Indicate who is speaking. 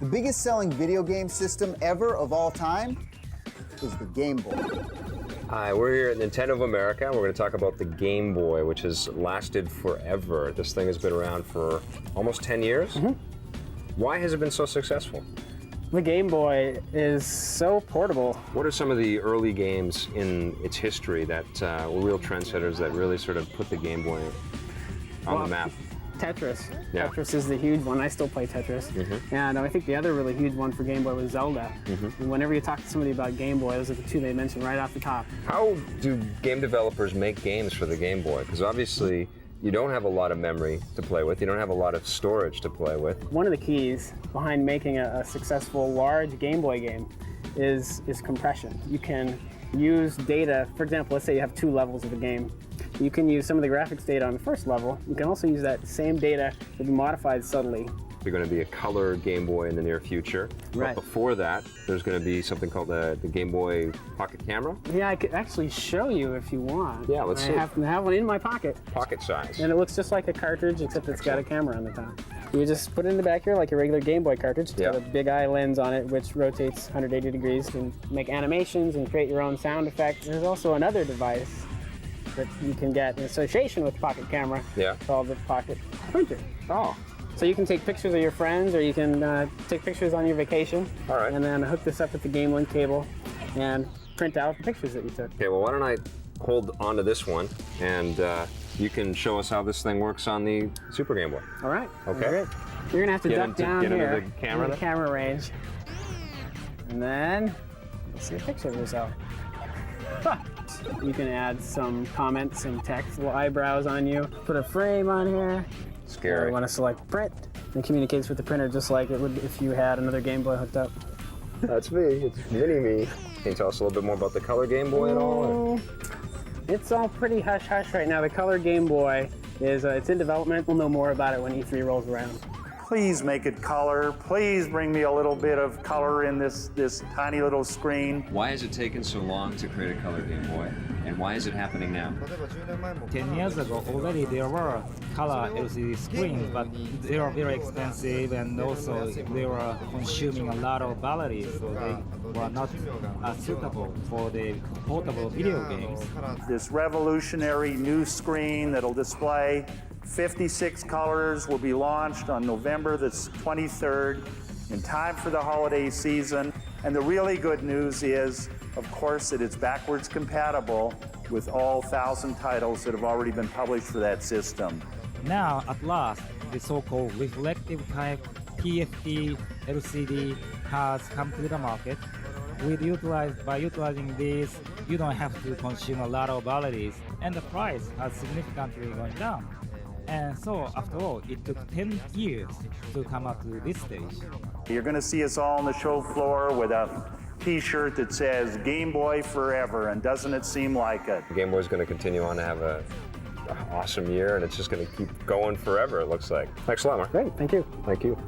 Speaker 1: The biggest selling video game system ever of all time is the Game Boy.
Speaker 2: Hi, we're here at Nintendo of America. We're going to talk about the Game Boy, which has lasted forever. This thing has been around for almost 10 years. Why has it been so successful?
Speaker 3: The Game Boy is so portable.
Speaker 2: What are some of the early games in its history that were real trendsetters that really sort of put the Game Boy on the map?
Speaker 3: Tetris.
Speaker 2: Yeah.
Speaker 3: Tetris is the huge one. I still play Tetris. And I think the other really huge one for Game Boy was Zelda. And whenever you talk to somebody about Game Boy, those are the two they mention right off the top.
Speaker 2: How do game developers make games for the Game Boy? Because obviously you don't have a lot of memory to play with. You don't have a lot of storage to play with.
Speaker 3: One of the keys behind making a successful large Game Boy game is compression. You can use data, for example, let's say you have 2 levels of a game. You can use some of the graphics data on the first level. You can also use that same data to be modified subtly.
Speaker 2: There's going to be a color Game Boy in the near future.
Speaker 3: Right.
Speaker 2: But before that, there's going to be something called the Game Boy Pocket Camera.
Speaker 3: Yeah, I could actually show you if you want.
Speaker 2: Yeah, let's see.
Speaker 3: I happen to have one in my pocket.
Speaker 2: Pocket size.
Speaker 3: And it looks just like a cartridge, except it's got a camera on the top. You just put it in the back here like a regular Game Boy cartridge. It's got a big eye lens on it, which rotates 180 degrees. You can make animations and create your own sound effects. There's also another device that you can get in association with the Pocket Camera called the Pocket Printer.
Speaker 2: Oh.
Speaker 3: So you can take pictures of your friends, or you can take pictures on your vacation.
Speaker 2: All right.
Speaker 3: And then hook this up with the Game Link cable and print out the pictures that you took.
Speaker 2: Okay, well, why don't I hold onto this one, and you can show us how this thing works on the Super Game Boy.
Speaker 3: All right.
Speaker 2: Okay.
Speaker 3: Great. You're gonna have to duck down
Speaker 2: get
Speaker 3: here
Speaker 2: into the camera,
Speaker 3: in the camera range, and then you'll see a picture of yourself. You can add some comments, some text, little eyebrows on you. Put a frame on here.
Speaker 2: Scary.
Speaker 3: You want to select print. It communicates with the printer just like it would if you had another Game Boy hooked up.
Speaker 2: That's me. It's mini-me. Can you tell us a little bit more about the color Game Boy at all?
Speaker 3: It's all pretty hush-hush right now. The color Game Boy is it's in development. We'll know more about it when E3 rolls around.
Speaker 4: Please make it color. Please bring me a little bit of color in this tiny little screen.
Speaker 2: Why has it taken so long to create a color Game Boy? And why is it happening now?
Speaker 5: 10 years ago, already there were color LCD screens, but they were very expensive, and also they were consuming a lot of batteries, so they were not suitable for the portable video games.
Speaker 4: This revolutionary new screen that'll display 56 colors will be launched on November the 23rd in time for the holiday season. And the really good news is, of course, that it's backwards compatible with all 1,000 titles that have already been published for that system.
Speaker 5: Now, at last, the so-called reflective type TFT LCD has come to the market. By utilizing this, you don't have to consume a lot of batteries, and the price has significantly gone down. And so, after all, it took 10 years to come up to this stage.
Speaker 4: You're going to see us all on the show floor with a t-shirt that says Game Boy Forever, and doesn't it seem like it?
Speaker 2: The Game Boy is going to continue on to have an awesome year, and it's just going to keep going forever, it looks like. Thanks a lot, Mark.
Speaker 3: Great, thank you.
Speaker 2: Thank you.